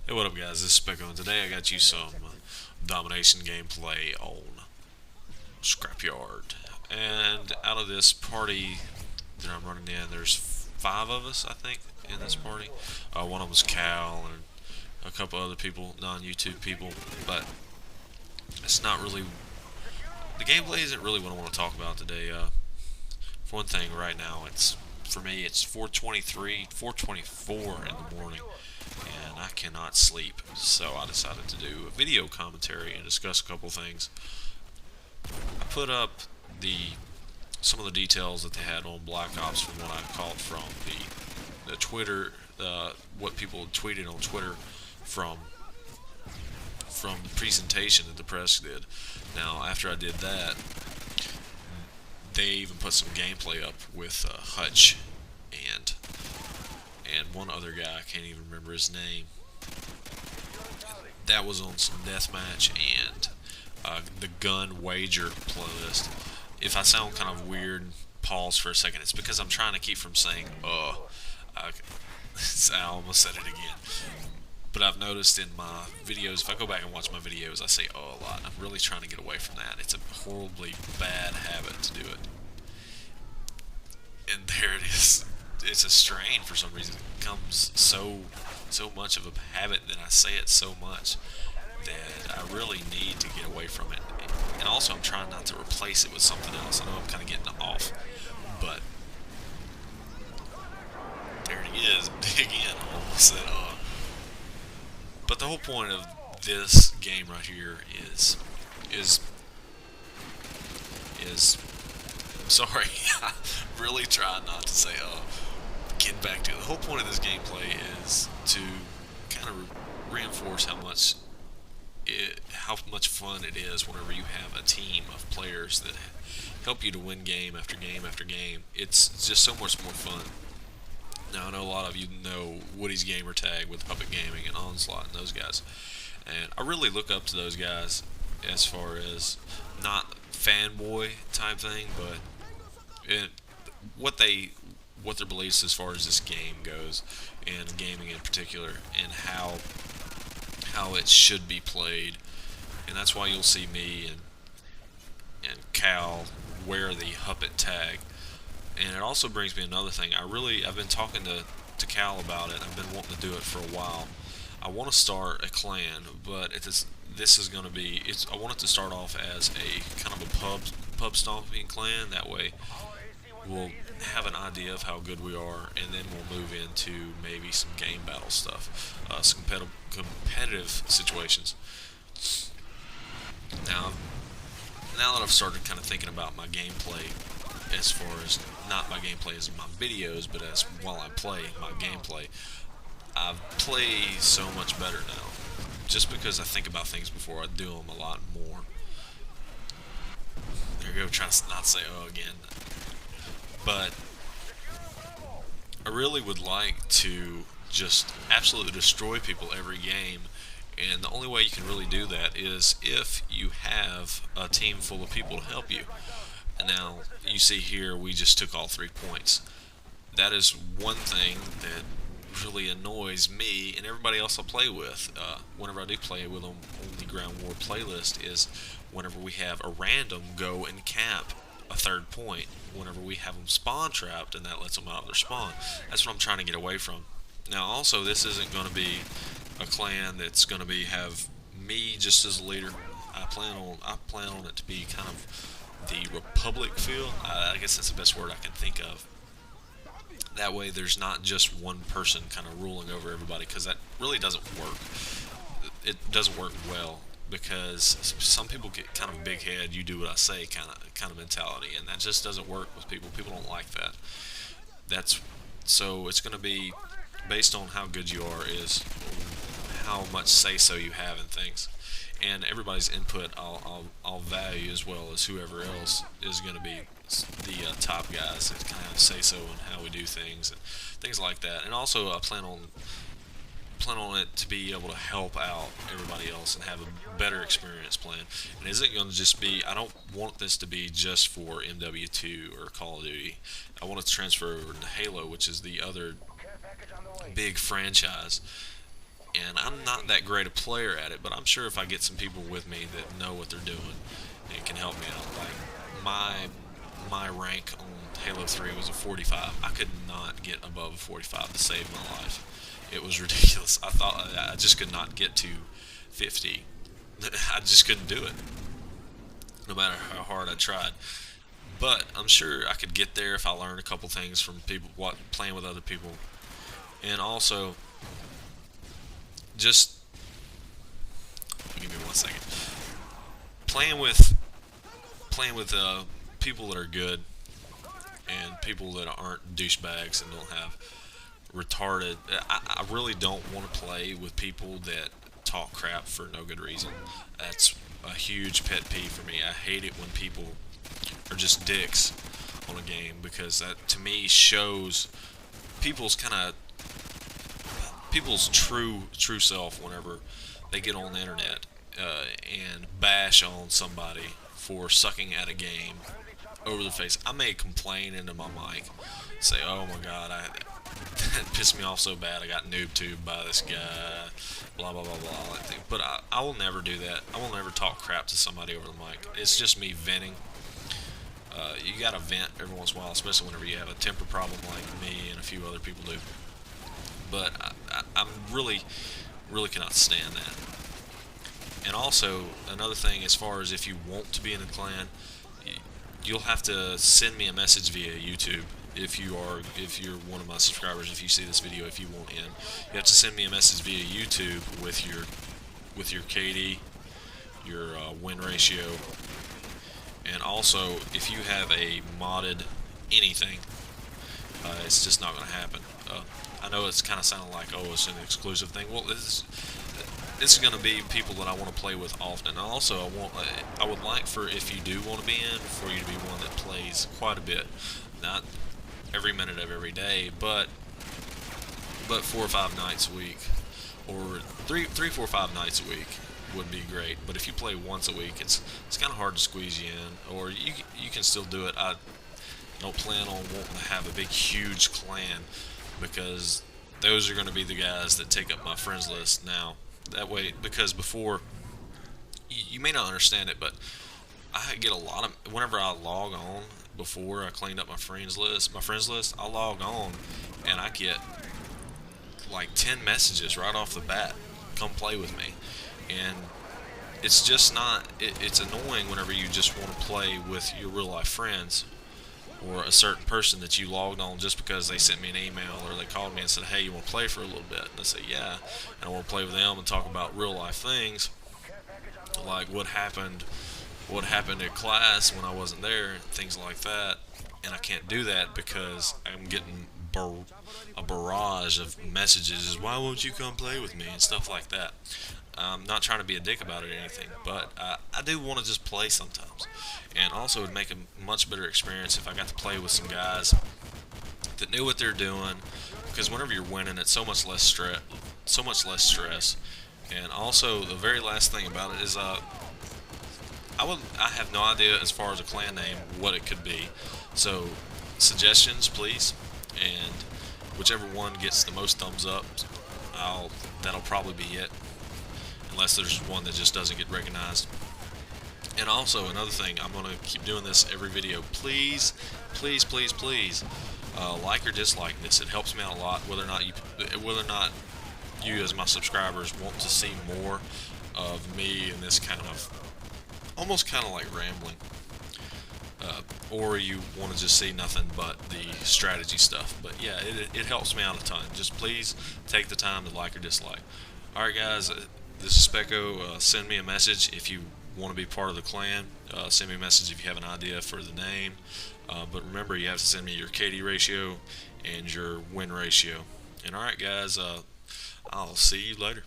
Hey, what up, guys? This is Specko, and today I got you some domination gameplay on Scrapyard. And out of this party that I'm running in, there's 5 of us, I think, in this party. One of them's Cal and a couple other people, non-YouTube people, but it's not really. The gameplay isn't really what I want to talk about today. For one thing, right now, for me, it's 4:23, 4:24 in the morning, and I cannot sleep. So I decided to do a video commentary and discuss a couple things. I put up the some of the details that they had on Black Ops from what I caught from the Twitter, what people had tweeted on Twitter from the presentation that the press did. Now, after I did that, they even put some gameplay up with Hutch and one other guy. I can't even remember his name. That was on some deathmatch and the gun wager playlist. If I sound kind of weird, pause for a second. It's because I'm trying to keep from saying I almost said it again. But I've noticed in my videos, if I go back and watch my videos, I say a lot. I'm really trying to get away from that. It's a horribly bad habit to do it. And there it is. It's a strain for some reason. It becomes so much of a habit that I say it so much that I really need to get away from it. And also, I'm trying not to replace it with something else. I know I'm kind of getting off, but there it is. Again, I almost said But the whole point of this game right here is I'm sorry. I really try not to say getting back to it. The whole point of this gameplay is to kind of reinforce how much fun it is whenever you have a team of players that help you to win game after game after game. It's just so much more fun. Now, I know a lot of you know Woody's gamer tag with Puppet Gaming and Onslaught and those guys, and I really look up to those guys as far as not fanboy type thing, but it, what their beliefs as far as this game goes, and gaming in particular, and how it should be played. And that's why you'll see me and Cal wear the Huppet tag. And it also brings me another thing. I've been talking to Cal about it. I've been wanting to do it for a while. I want to start a clan, but this is going to be. I want it to start off as a kind of a pub stomping clan. That way, we'll have an idea of how good we are, and then we'll move into maybe some game battle stuff, some competitive situations. Now, now that I've started kind of thinking about my gameplay, as far as not my gameplay as my videos, but as while I play my gameplay, I play so much better now. Just because I think about things before I do them a lot more. There you go, trying to not say again. But I really would like to just absolutely destroy people every game, and the only way you can really do that is if you have a team full of people to help you. And now, you see here, we just took all 3 points. That is one thing that really annoys me and everybody else I play with. Whenever I do play with them on the Ground War playlist, is whenever we have a random go and cap a 3rd point, whenever we have them spawn trapped, and that lets them out of their spawn. That's what I'm trying to get away from. Now, also, this isn't going to be a clan that's going to have me just as a leader. I plan on it to be kind of the Republic feel. I guess that's the best word I can think of. That way, there's not just one person kind of ruling over everybody, because that really doesn't work. It doesn't work well, because some people get kind of big head, you do what I say kind of mentality, and that just doesn't work with people. People don't like that. So it's going to be based on how good you are, is how much say so you have in things. And everybody's input I'll value, as well as whoever else is going to be the top guys that kind of say so in how we do things and things like that. And also, I plan on it to be able to help out everybody else and have a better experience playing. And it isn't going to just be. I don't want this to be just for MW2 or Call of Duty. I want it to transfer over to Halo, which is the other big franchise. and I'm not that great a player at it, but I'm sure if I get some people with me that know what they're doing, it can help me out. Like my rank on Halo 3 was a 45. I could not get above a 45 to save my life. It was ridiculous. I thought I just could not get to 50. I just couldn't do it, no matter how hard I tried. But I'm sure I could get there if I learned a couple things from people, playing with other people, and also just give me 1 second. Playing with people that are good and people that aren't douchebags and don't have retarded. I really don't want to play with people that talk crap for no good reason. That's a huge pet peeve for me. I hate it when people are just dicks on a game, because that to me shows people's kind of people's true self whenever they get on the internet and bash on somebody for sucking at a game over the face. I may complain into my mic, say, "Oh my God, that pissed me off so bad. I got noob tubed by this guy." Blah blah blah blah. But I will never do that. I will never talk crap to somebody over the mic. It's just me venting. You gotta vent every once in a while, especially whenever you have a temper problem like me and a few other people do. But I'm really cannot stand that. And also another thing, as far as if you want to be in the clan, you'll have to send me a message via YouTube. If you're one of my subscribers, if you see this video, if you want in, you have to send me a message via YouTube with your KD, your win ratio, and also if you have a modded anything, it's just not going to happen. I know it's kind of sounding like, oh, it's an exclusive thing. Well, this is going to be people that I want to play with often. And also, I would like for, if you do want to be in, for you to be one that plays quite a bit, not every minute of every day, but 4 or 5 nights a week, or three, 4, 5 nights a week would be great. But if you play once a week, it's kind of hard to squeeze you in, or you can still do it. I don't plan on wanting to have a big, huge clan, because those are going to be the guys that take up my friends list now. That way, because before, you may not understand it, but I get a lot of, whenever I log on, before I cleaned up my friends list, I log on and I get like 10 messages right off the bat, come play with me. And it's just not, it's annoying whenever you just want to play with your real life friends, or a certain person that you logged on just because they sent me an email or they called me and said, "Hey, you want to play for a little bit?" And I say, "Yeah," and I want to play with them and talk about real life things, like what happened at class when I wasn't there, things like that. And I can't do that because I'm getting a barrage of messages. "Why won't you come play with me?" and stuff like that. I'm not trying to be a dick about it or anything, but I do want to just play sometimes. And also, it would make a much better experience if I got to play with some guys that knew what they're doing. Because whenever you're winning, it's so much less stress. And also, the very last thing about it is, I have no idea as far as a clan name what it could be. So, suggestions, please. And whichever one gets the most thumbs up, that'll probably be it. Unless there's one that just doesn't get recognized. And also, another thing, I'm going to keep doing this every video. Please, please, please, please, like or dislike this. It helps me out a lot. Whether or not you as my subscribers want to see more of me in this kind of, almost kind of like rambling, or you want to just see nothing but the strategy stuff. But yeah, it helps me out a ton. Just please take the time to like or dislike. Alright guys, this is Specko. Send me a message if you want to be part of the clan. Send me a message if you have an idea for the name. But remember, you have to send me your KD ratio and your win ratio. And alright guys, I'll see you later.